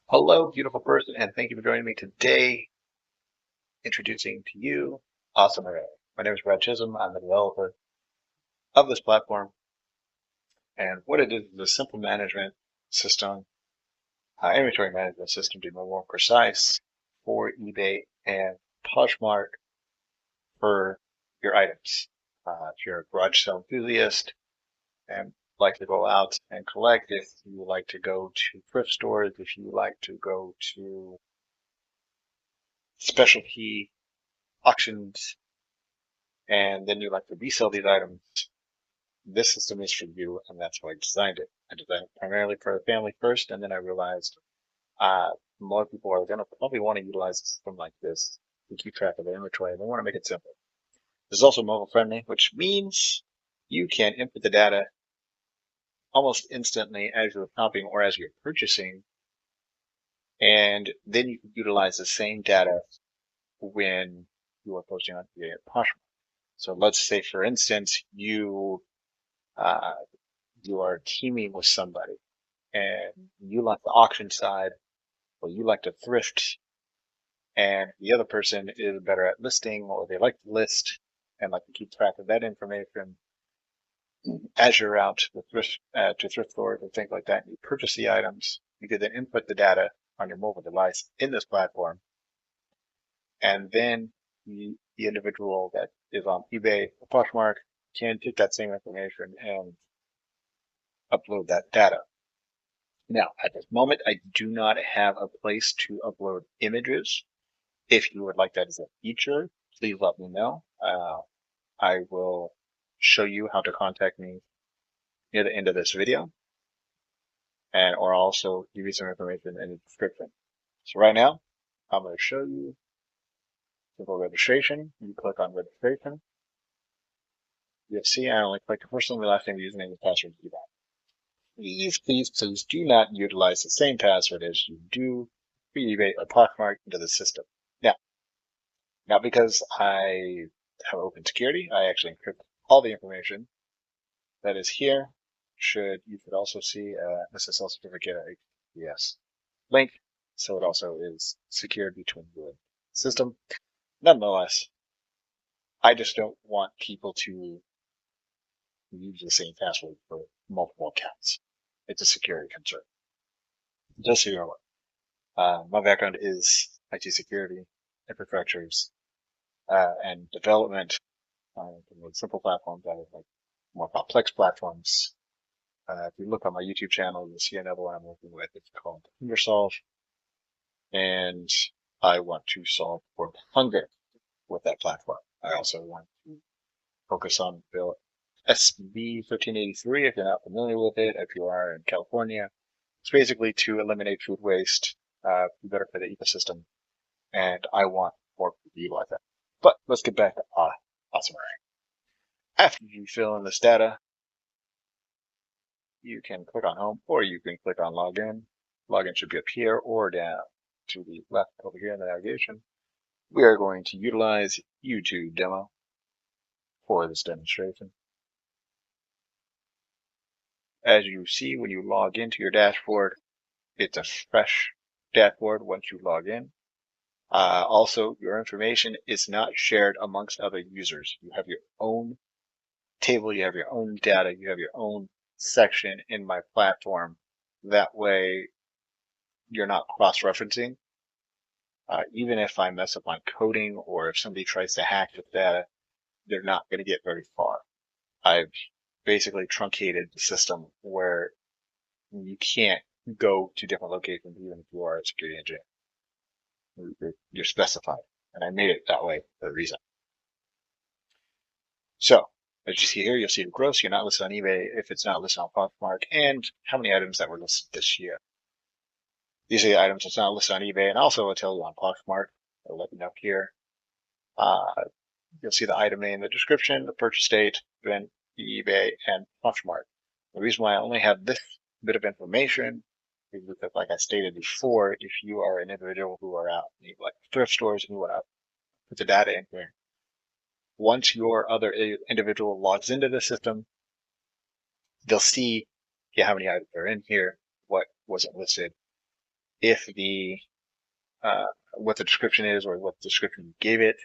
Hello, beautiful person, and thank you for joining me today. Introducing to you Awesome Array. My name is Chism. I'm the developer of this platform, and what it is a simple management system, inventory management system to be more precise for eBay and Poshmark for your items. If you're a garage sale enthusiast and like to go out and collect, if you like to go to thrift stores, if you like to go to specialty auctions, and then you like to resell these items, this system is for you, and that's why I designed it. I designed it primarily for the family first, and then I realized more people are going to probably want to utilize a system like this to keep track of their inventory, and they want to make it simple. This is also mobile friendly, which means you can input the data almost instantly as you're shopping or as you're purchasing, and then you can utilize the same data when you are posting on eBay and Poshmark. So let's say, for instance, uh, you are teaming with somebody and you like the auction side or you like to thrift and the other person is better at listing or they like to list and like to keep track of that information as you're out to thrift stores and things like that, and you purchase the items, you can then input the data on your mobile device in this platform, and then the individual that is on eBay or Poshmark can take that same information and upload that data. Now, at this moment, I do not have a place to upload images. If you would like that as a feature, please let me know. I will show you how to contact me near the end of this video, and or also give you some information in the description. So right now, I'm going to show you simple registration. You click on registration. You'll see I only click the first name, last name, username, and password. Please, please, please do not utilize the same password as you do for eBay or Poshmark into the system. Now because I have open security, I actually encrypt all the information that is here. You should also see a SSL certificate HTTPS link, so it also is secured between you and the system. Nonetheless, I just don't want people to use the same password for multiple accounts. It's a security concern. Just so you're aware. My background is IT security, infrastructures, and development from simple platforms out of like more complex platforms. If you look on my YouTube channel, you'll see another one I'm working with. It's called Solve, and I want to solve world hunger with that platform. I also want to focus on Bill SB 1383, if you're not familiar with it. If you are in California, it's basically to eliminate food waste, be better for the ecosystem, and I want more people to utilize that. But let's get back to Awesome Array. After you fill in this data, you can click on Home or you can click on Login. Login should be up here or down to the left over here in the navigation. We are going to utilize YouTube demo for this demonstration. As you see, when you log into your dashboard, it's a fresh dashboard once you log in. Also, your information is not shared amongst other users. You have your own table, you have your own data, you have your own section in my platform. That way, you're not cross-referencing. Even if I mess up on coding or if somebody tries to hack the data, they're not going to get very far. I've basically truncated the system where you can't go to different locations even if you are a security engineer. You're specified, and I made it that way for a reason. So, as you see here, you'll see the gross. You're not listed on eBay if it's not listed on Poshmark, and how many items that were listed this year. These are the items that's not listed on eBay, and also I'll tell you on Poshmark. I'll let you know here. You'll see the item name, the description, the purchase date, then the eBay and Poshmark. The reason why I only have this bit of information is because, like I stated before, if you are an individual who are out in like thrift stores and you want to put the data in here, once your other individual logs into the system, they'll see how many items are in here, what wasn't listed, if what the description is or what description you gave it,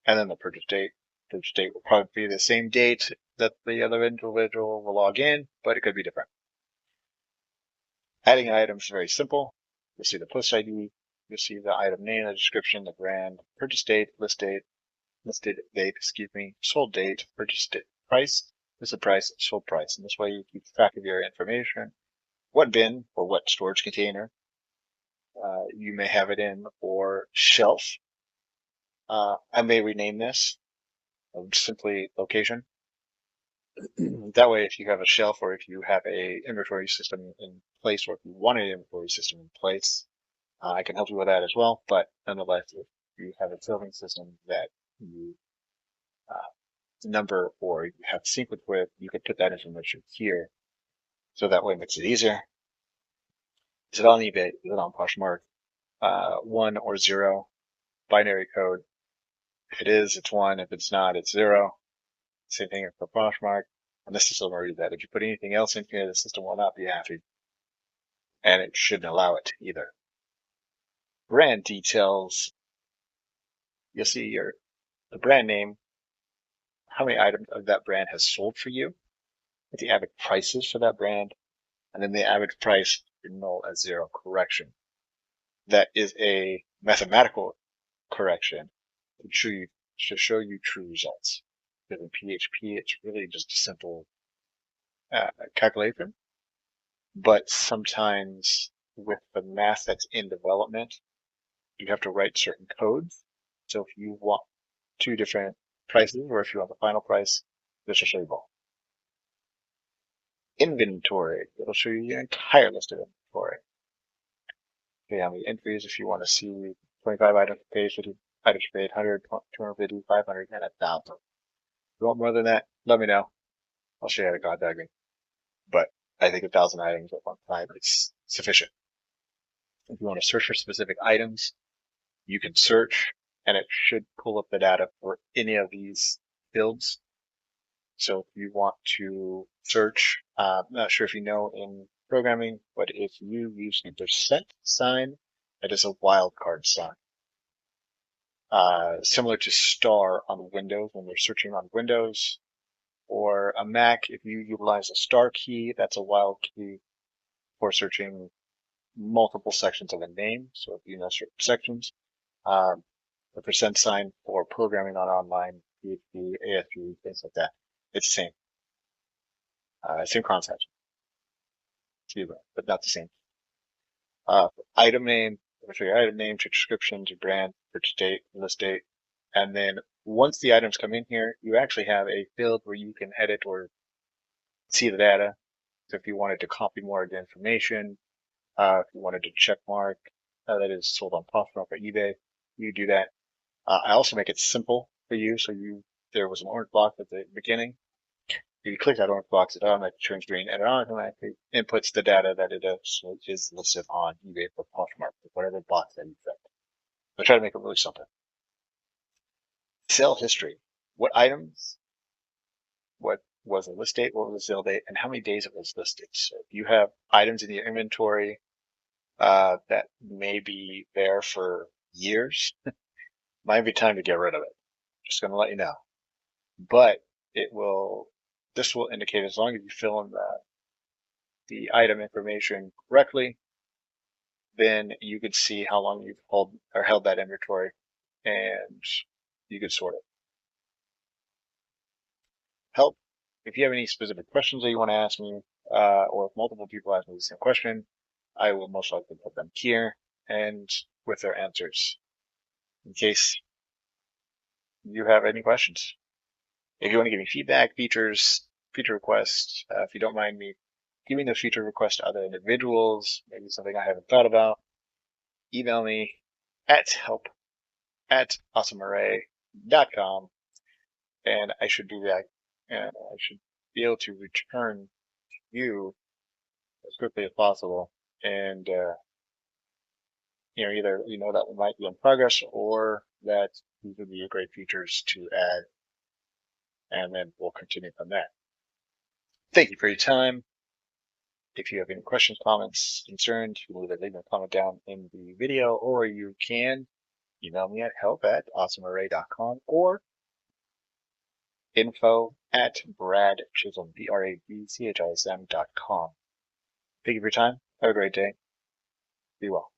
and then the purchase date. Purchase date will probably be the same date that the other individual will log in, but it could be different. Adding items is very simple. You'll see the post ID, you'll see the item name, the description, the brand, purchase date, listed date, sold date, purchase date, price, listed price, sold price. And this way you keep track of your information, what bin or what storage container you may have it in, or shelf. I may rename this simply location. That way, if you have a shelf or if you have a inventory system in place, or if you want an inventory system in place, I can help you with that as well. But nonetheless, if you have a filming system that you number or you have sequence with, you can put that information here. So that way it makes it easier. Is it on eBay? Is it on Poshmark? 1 or 0, binary code. If it is, it's 1. If it's not, it's 0. Same thing for Poshmark. And the system will read that. If you put anything else in here, the system will not be happy. And it shouldn't allow it either. Brand details. You'll see the brand name, how many items of that brand has sold for you, what the average price is for that brand, and then the average price null as 0 correction. That is a mathematical correction to show you true results. Because in PHP, it's really just a simple calculation. But sometimes with the math that's in development, you have to write certain codes. So if you want 2 different prices, or if you want the final price, this will show you both. Inventory. It'll show you your entire list of inventory. Okay, how many entries if you want to see 25 items paid, 50 items paid, 100, 250, 500, and 1,000. If you want more than that, let me know. I'll show you how to contact me. But I think 1,000 items at one time is sufficient. If you want to search for specific items, you can search and it should pull up the data for any of these fields. So if you want to search, I'm not sure if you know in programming, but if you use the percent sign, that is a wildcard sign. Similar to star on Windows when you're searching on Windows, or a Mac, if you utilize a star key, that's a wild key for searching multiple sections of a name. So if you know certain sections, the percent sign for programming on online, PHP, ASP, things like that, it's the same. Same concept, but not the same. Item name, show your item name, your description, your brand, purchase date, list date. And then once the items come in here, you actually have a field where you can edit or see the data. So if you wanted to copy more of the information, if you wanted to check mark that is sold on Poshmark or eBay, you do that. I also make it simple for you. So there was an orange box at the beginning. If you click that orange box, it automatically turns green and it automatically inputs the data that it is listed on eBay for Poshmark, whatever box that you set. I try to make it really simple. Sale history. What items? What was the list date? What was the sale date? And how many days it was listed? So if you have items in your inventory that may be there for years, might be time to get rid of it. Just going to let you know. But this will indicate, as long as you fill in the item information correctly, then you could see how long you've held that inventory, and you could sort it. Help. If you have any specific questions that you want to ask me, or if multiple people ask me the same question, I will most likely put them here and with their answers in case you have any questions. If you want to give me feedback, feature requests, if you don't mind me giving those feature requests to other individuals, maybe something I haven't thought about, email me at help@awesomearray.com, and I should do that, and I should be able to return to you as quickly as possible. And either that we might be in progress, or that these would be great features to add, and then we'll continue from there. Thank you for your time. If you have any questions, comments, concerns, you can either leave a comment down in the video, or you can email me at help@awesomearray.com or info@bradchism, BRADCHISM.com. Thank you for your time. Have a great day. Be well.